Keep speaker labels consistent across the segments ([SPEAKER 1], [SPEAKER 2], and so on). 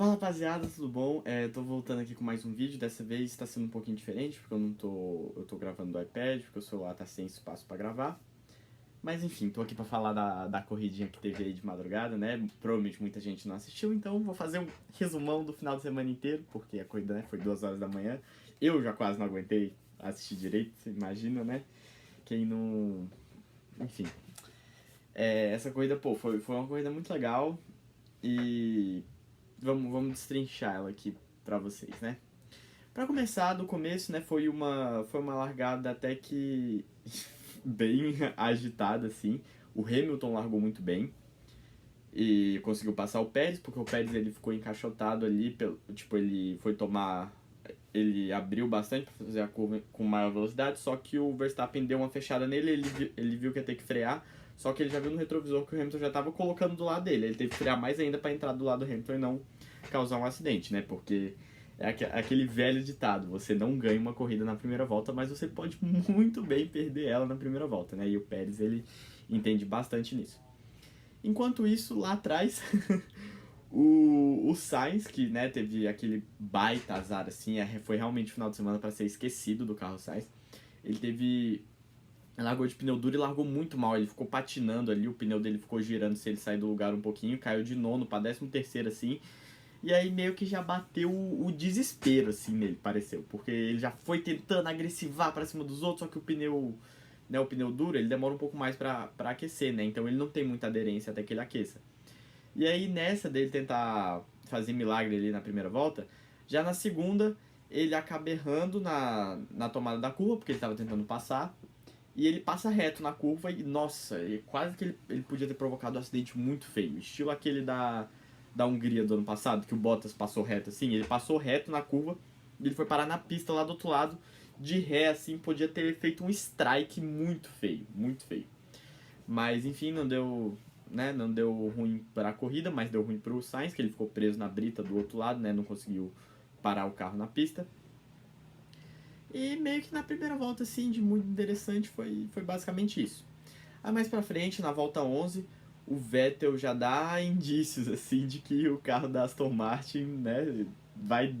[SPEAKER 1] Fala rapaziada, tudo bom? Tô voltando aqui com mais um vídeo, dessa vez tá sendo um pouquinho diferente, porque eu tô gravando do iPad, porque o celular tá sem espaço pra gravar. Mas enfim, tô aqui pra falar da corridinha que teve aí de madrugada, né? Provavelmente muita gente não assistiu, então vou fazer um resumão do final de semana inteiro, porque a corrida, né, foi 2 horas da manhã. Eu já quase não aguentei assistir direito, você imagina, né? Quem não... Enfim, essa corrida, pô, foi uma corrida muito legal e vamos destrinchar ela aqui pra vocês, né? Pra começar, do começo, né, foi uma largada até que bem agitada, assim. O Hamilton largou muito bem e conseguiu passar o Pérez, porque o Pérez ele ficou encaixotado ali, tipo, ele foi tomar... Ele abriu bastante para fazer a curva com maior velocidade, só que o Verstappen deu uma fechada nele, ele viu que ia ter que frear, só que ele já viu no retrovisor que o Hamilton já estava colocando do lado dele. Ele teve que frear mais ainda para entrar do lado do Hamilton e não causar um acidente, né? Porque é aquele velho ditado, você não ganha uma corrida na primeira volta, mas você pode muito bem perder ela na primeira volta, né? E o Pérez, ele entende bastante nisso. Enquanto isso, lá atrás, o Sainz, que né, teve aquele baita azar, assim, foi realmente final de semana para ser esquecido do carro Sainz. Ele teve... Largou de pneu duro e largou muito mal. Ele ficou patinando ali, o pneu dele ficou girando se ele sair do lugar um pouquinho. Caiu de nono para 13º, assim. E aí meio que já bateu o desespero, assim, nele, pareceu. Porque ele já foi tentando agressivar para cima dos outros, só que o pneu... Né, o pneu duro, ele demora um pouco mais para aquecer, né? Então ele não tem muita aderência até que ele aqueça. E aí nessa dele tentar fazer milagre ali na primeira volta, já na segunda ele acaba errando na tomada da curva, porque ele estava tentando passar. E ele passa reto na curva e, nossa, quase que ele podia ter provocado um acidente muito feio. Estilo aquele da Hungria do ano passado, que o Bottas passou reto assim. Ele passou reto na curva e ele foi parar na pista lá do outro lado, de ré, assim, podia ter feito um strike muito feio, muito feio. Mas enfim, não deu, né, não deu ruim para a corrida, mas deu ruim para o Sainz, que ele ficou preso na brita do outro lado, né, não conseguiu parar o carro na pista. E meio que na primeira volta, assim, de muito interessante, foi basicamente isso. Aí mais pra frente, na volta 11, o Vettel já dá indícios, assim, de que o carro da Aston Martin, né, vai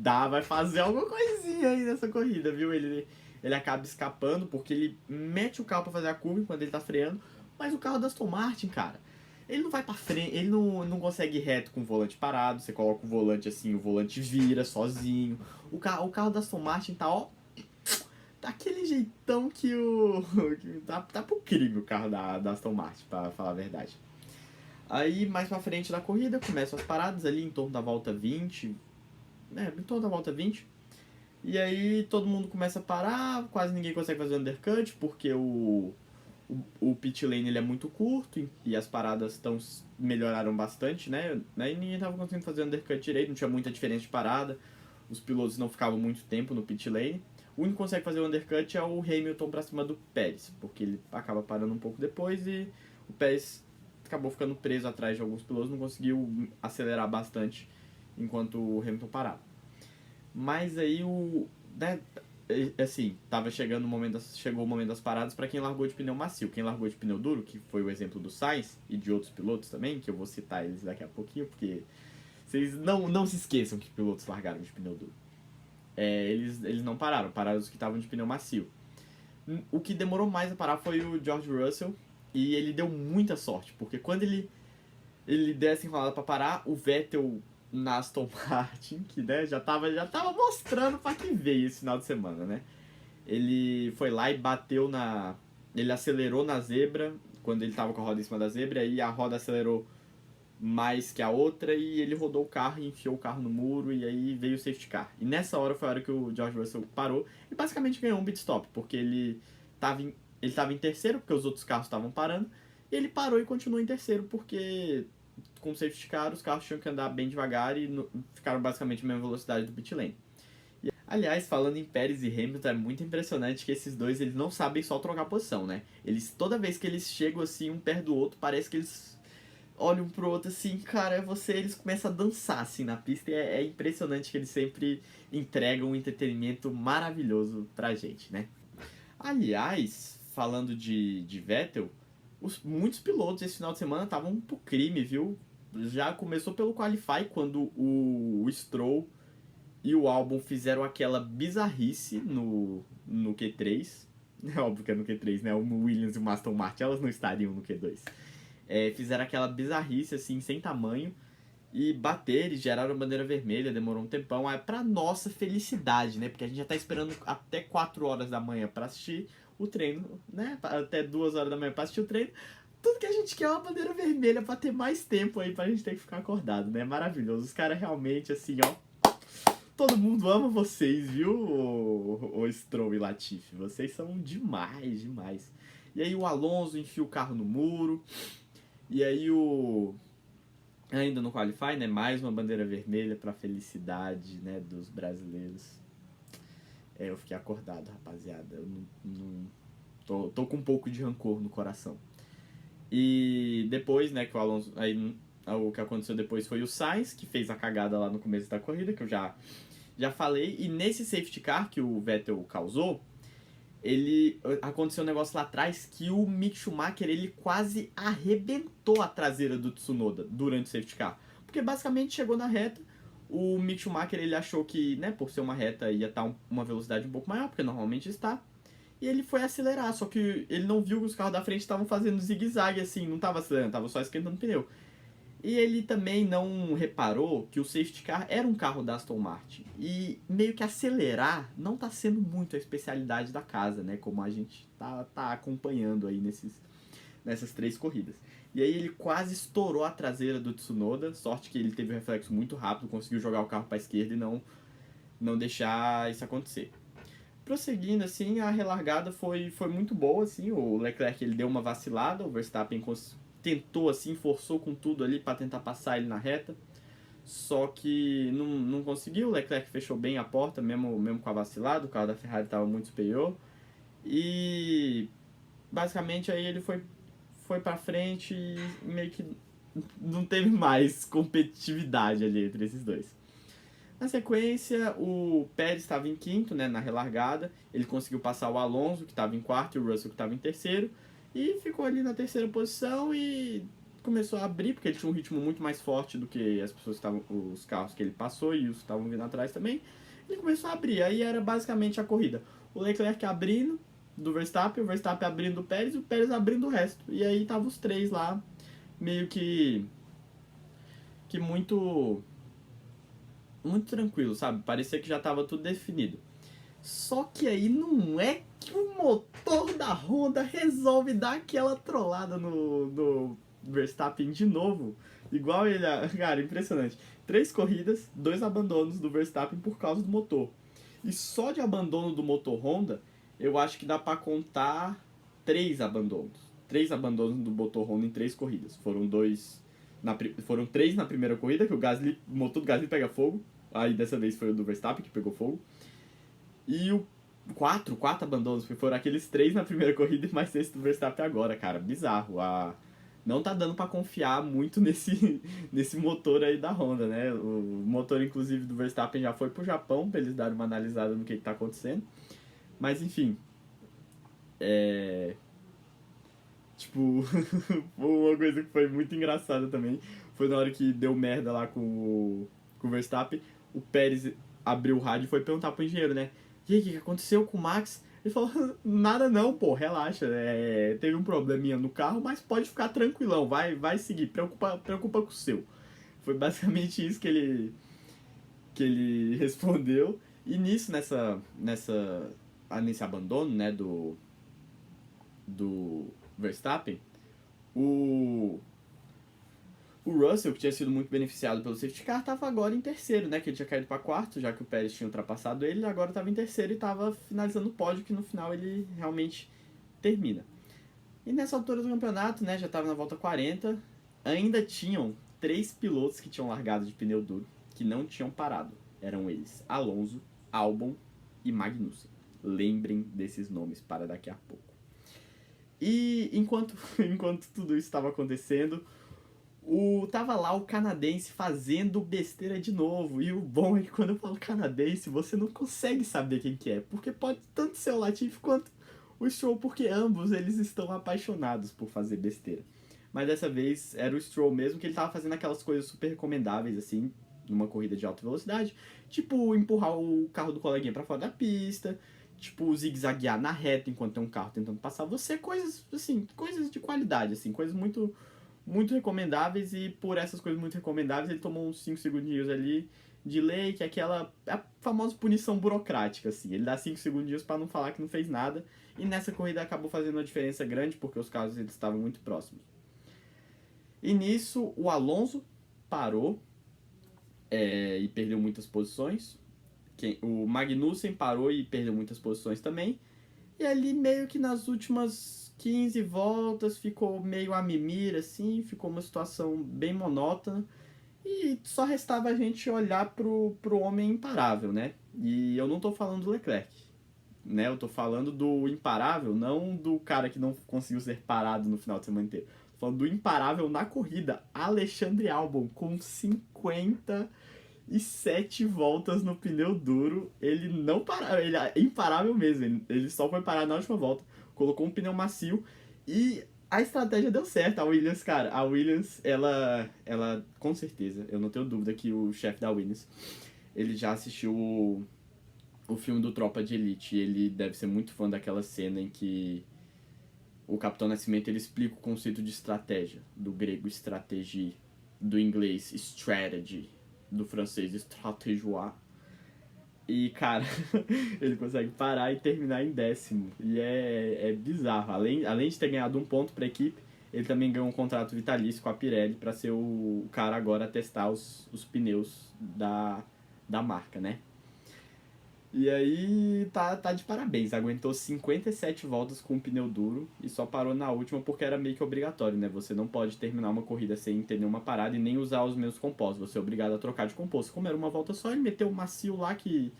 [SPEAKER 1] fazer alguma coisinha aí nessa corrida, viu? Ele acaba escapando, porque ele mete o carro pra fazer a curva enquanto ele tá freando, mas o carro da Aston Martin, cara, ele não vai pra frente, ele não consegue ir reto com o volante parado, você coloca o volante assim, o volante vira sozinho. O carro da Aston Martin tá, ó, daquele jeitão que o. Tá pro crime o carro da Aston Martin, pra falar a verdade. Aí, mais pra frente da corrida, começam as paradas ali em torno da volta 20. Em torno da volta 20. E aí todo mundo começa a parar, quase ninguém consegue fazer undercut, porque o pit lane ele é muito curto e as paradas melhoraram bastante, né? E ninguém tava conseguindo fazer undercut direito, não tinha muita diferença de parada. Os pilotos não ficavam muito tempo no pit lane. O único que consegue fazer o undercut é o Hamilton pra cima do Pérez, porque ele acaba parando um pouco depois e o Pérez acabou ficando preso atrás de alguns pilotos, não conseguiu acelerar bastante enquanto o Hamilton parava. Mas aí né, assim, chegou o momento das paradas para quem largou de pneu macio. Quem largou de pneu duro, que foi o exemplo do Sainz e de outros pilotos também, que eu vou citar eles daqui a pouquinho, porque vocês não se esqueçam que pilotos largaram de pneu duro. Eles não pararam os que estavam de pneu macio. O que demorou mais a parar foi o George Russell, e ele deu muita sorte, porque quando ele deu essa enrolada pra parar, o Vettel na Aston Martin, que né, já tava mostrando pra que veio esse final de semana, né? Ele foi lá e bateu na... Ele acelerou na zebra, quando ele tava com a roda em cima da zebra, e a roda acelerou mais que a outra, e ele rodou o carro e enfiou o carro no muro, e aí veio o safety car. E nessa hora foi a hora que o George Russell parou e basicamente ganhou um pit stop, porque ele tava em terceiro, porque os outros carros estavam parando, e ele parou e continuou em terceiro, porque com o safety car os carros tinham que andar bem devagar e ficaram basicamente a mesma velocidade do pit lane. Aliás, falando em Pérez e Hamilton, é muito impressionante que esses dois eles não sabem só trocar posição, né? Toda vez que eles chegam assim um perto do outro, parece que eles olham um pro outro assim, cara, eles começam a dançar assim na pista e é impressionante que eles sempre entregam um entretenimento maravilhoso pra gente, né? Aliás, falando de Vettel, muitos pilotos esse final de semana estavam pro crime, viu? Já começou pelo Qualify, quando o Stroll e o Albon fizeram aquela bizarrice no Q3. É óbvio que é no Q3, né? O Williams e o Aston Martin, elas não estariam no Q2. Fizeram aquela bizarrice, assim, sem tamanho. E bateram e geraram bandeira vermelha, demorou um tempão. Aí, pra nossa felicidade, né? Porque a gente já tá esperando até 4 horas da manhã pra assistir o treino, né? Até 2 horas da manhã pra assistir o treino. Tudo que a gente quer é uma bandeira vermelha pra ter mais tempo aí, pra gente ter que ficar acordado, né? Maravilhoso. Os caras realmente, assim, ó. Todo mundo ama vocês, viu, o Stroll e Latifi? Vocês são demais, demais. E aí o Alonso enfia o carro no muro. E aí ainda no Qualify, né? Mais uma bandeira vermelha pra felicidade, né, dos brasileiros. Eu fiquei acordado, rapaziada. Eu tô com um pouco de rancor no coração. E depois, né, que o Alonso... Aí, o que aconteceu depois foi o Sainz, que fez a cagada lá no começo da corrida, que eu já falei. E nesse safety car que o Vettel causou, aconteceu um negócio lá atrás que o Mick Schumacher, ele quase arrebentou a traseira do Tsunoda durante o safety car. Porque basicamente chegou na reta, o Mick Schumacher, ele achou que, né, por ser uma reta ia estar uma velocidade um pouco maior, porque normalmente está. E ele foi acelerar, só que ele não viu que os carros da frente estavam fazendo zigue-zague, assim, não estava acelerando, estava só esquentando o pneu. E ele também não reparou que o safety car era um carro da Aston Martin. E meio que acelerar não está sendo muito a especialidade da casa, né? Como a gente tá acompanhando aí nessas 3 corridas. E aí ele quase estourou a traseira do Tsunoda. Sorte que ele teve um reflexo muito rápido, conseguiu jogar o carro para a esquerda e não deixar isso acontecer. Prosseguindo, assim, a relargada foi muito boa, assim. O Leclerc, ele deu uma vacilada, o Verstappen tentou, assim, forçou com tudo ali para tentar passar ele na reta. Só que não conseguiu, o Leclerc fechou bem a porta, mesmo com a vacilada, o carro da Ferrari estava muito superior. E basicamente aí ele foi para frente e meio que não teve mais competitividade ali entre esses dois. Na sequência, o Pérez estava em quinto, né, na relargada. Ele conseguiu passar o Alonso, que estava em quarto, e o Russell, que estava em terceiro. E ficou ali na terceira posição e começou a abrir, porque ele tinha um ritmo muito mais forte do que as pessoas que estavam, os carros que ele passou e os que estavam vindo atrás também. Ele começou a abrir. Aí era basicamente a corrida. O Leclerc abrindo do Verstappen, o Verstappen abrindo do Pérez e o Pérez abrindo o resto. E aí tava os 3 lá, meio que muito tranquilo, sabe? Parecia que já estava tudo definido. Só que aí não é que o motor da Honda resolve dar aquela trollada no Verstappen de novo. Igual ele... Cara, impressionante. 3 corridas, 2 abandonos do Verstappen por causa do motor. E só de abandono do motor Honda, eu acho que dá pra contar 3 abandonos. 3 abandonos do motor Honda em 3 corridas. Foram 3 na primeira corrida, que o motor do Gasly pega fogo. Aí dessa vez foi o do Verstappen que pegou fogo. E o 4 abandonos, porque foram aqueles 3 na primeira corrida e mais esse do Verstappen agora, cara. Bizarro. Não tá dando pra confiar muito nesse motor aí da Honda, né? O motor, inclusive, do Verstappen já foi pro Japão pra eles darem uma analisada no que tá acontecendo. Mas, enfim. Tipo, uma coisa que foi muito engraçada também foi na hora que deu merda lá com o Verstappen. O Pérez abriu o rádio e foi perguntar pro engenheiro, né? E aí, o que aconteceu com o Max? Ele falou, nada não, pô, relaxa. Teve um probleminha no carro, mas pode ficar tranquilão, vai seguir, preocupa com o seu. Foi basicamente isso que ele respondeu. E nisso, nesse abandono, né, do Verstappen, o Russell, que tinha sido muito beneficiado pelo safety car, estava agora em terceiro, né? Que ele tinha caído para quarto, já que o Pérez tinha ultrapassado ele agora estava em terceiro e estava finalizando o pódio, que no final ele realmente termina. E nessa altura do campeonato, né? Já estava na volta 40, ainda tinham 3 pilotos que tinham largado de pneu duro, que não tinham parado. Eram eles Alonso, Albon e Magnussen. Lembrem desses nomes para daqui a pouco. E enquanto tudo isso estava acontecendo, tava lá o canadense fazendo besteira de novo. E o bom é que quando eu falo canadense, você não consegue saber quem que é. Porque pode tanto ser o Latifi quanto o Stroll, porque ambos eles estão apaixonados por fazer besteira. mas dessa vez era o Stroll mesmo, que ele tava fazendo aquelas coisas super recomendáveis, assim, numa corrida de alta velocidade, tipo empurrar o carro do coleguinha pra fora da pista, tipo zigue-zaguear na reta enquanto tem um carro tentando passar você, coisas, assim, coisas de qualidade, assim, coisas muito, muito recomendáveis, e por essas coisas muito recomendáveis ele tomou uns 5 segundinhos ali de lei, que é aquela a famosa punição burocrática, assim, ele dá 5 segundinhos pra não falar que não fez nada, e nessa corrida acabou fazendo uma diferença grande, porque os carros eles estavam muito próximos. E nisso o Alonso parou e perdeu muitas posições. O Magnussen parou e perdeu muitas posições também. E ali meio que nas últimas 15 voltas ficou meio a mimir, assim, ficou uma situação bem monótona. E só restava a gente olhar pro homem imparável, né? E eu não tô falando do Leclerc, né? Eu tô falando do imparável, não do cara que não conseguiu ser parado no final de semana inteiro. Tô falando do imparável na corrida, Alexandre Albon, com 57 voltas no pneu duro. Ele não parou, ele é imparável mesmo, ele só foi parar na última volta, colocou um pneu macio e a estratégia deu certo. A Williams, cara, a Williams, ela com certeza, eu não tenho dúvida que o chefe da Williams, ele já assistiu o filme do Tropa de Elite, e ele deve ser muito fã daquela cena em que o Capitão Nascimento ele explica o conceito de estratégia, do grego stratégie, do inglês strategy, do francês stratégie. E, cara, ele consegue parar e terminar em 10º. E é bizarro. Além de ter ganhado um ponto para a equipe, ele também ganhou um contrato vitalício com a Pirelli para ser o cara agora a testar os pneus da marca, né? E aí tá de parabéns, aguentou 57 voltas com o pneu duro e só parou na última porque era meio que obrigatório, né? Você não pode terminar uma corrida sem ter nenhuma parada e nem usar os mesmos compostos, você é obrigado a trocar de composto. Como era uma volta só, ele meteu um macio lá que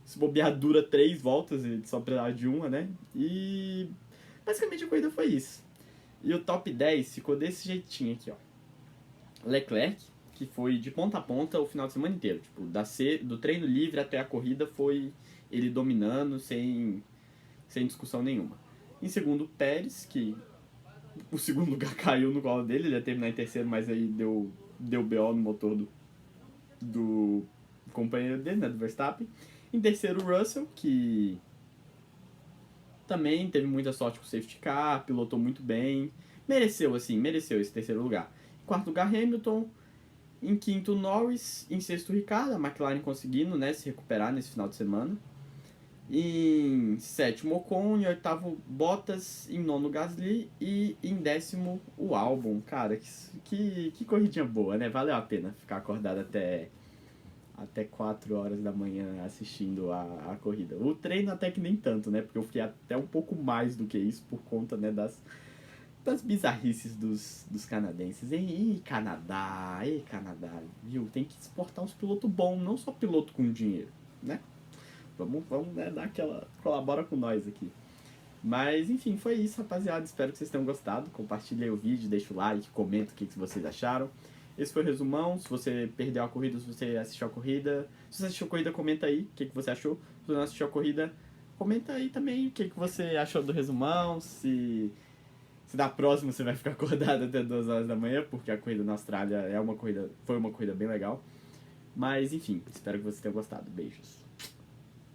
[SPEAKER 1] se bobear dura 3 voltas e só precisava de uma, né? E basicamente a corrida foi isso. E o top 10 ficou desse jeitinho aqui, ó. Leclerc, que foi de ponta a ponta o final de semana inteiro. Tipo, do treino livre até a corrida foi ele dominando sem discussão nenhuma. Em segundo, Pérez, que o segundo lugar caiu no colo dele, ele ia terminar em terceiro, mas aí deu BO no motor do companheiro dele, né, do Verstappen. Em terceiro, Russell, que também teve muita sorte com o safety car, pilotou muito bem, mereceu esse terceiro lugar. Em quarto lugar, Hamilton. Em quinto, Norris. Em sexto, Ricardo. A McLaren conseguindo, né, se recuperar nesse final de semana. Em sétimo, Ocon. Em oitavo, Bottas. Em nono, Gasly. E em décimo, o Albon. Cara, que corridinha boa, né? Valeu a pena ficar acordado até 4 horas da manhã assistindo a corrida. O treino até que nem tanto, né? Porque eu fiquei até um pouco mais do que isso por conta, né, das bizarrices dos canadenses. Canadá, viu? Tem que exportar uns pilotos bons, não só piloto com dinheiro, né? Vamos né, dar aquela... colabora com nós aqui. Mas, enfim, foi isso, rapaziada. Espero que vocês tenham gostado. Compartilhe o vídeo, deixa o like, comenta o que vocês acharam. Esse foi o resumão. Se você perdeu a corrida, se você assistiu a corrida... Se você assistiu a corrida, comenta aí o que você achou. Se você não assistiu a corrida, comenta aí também o que você achou do resumão. Se na próxima você vai ficar acordado até 2 horas da manhã, porque a corrida na Austrália foi uma corrida bem legal. Mas, enfim, espero que você tenha gostado. Beijos.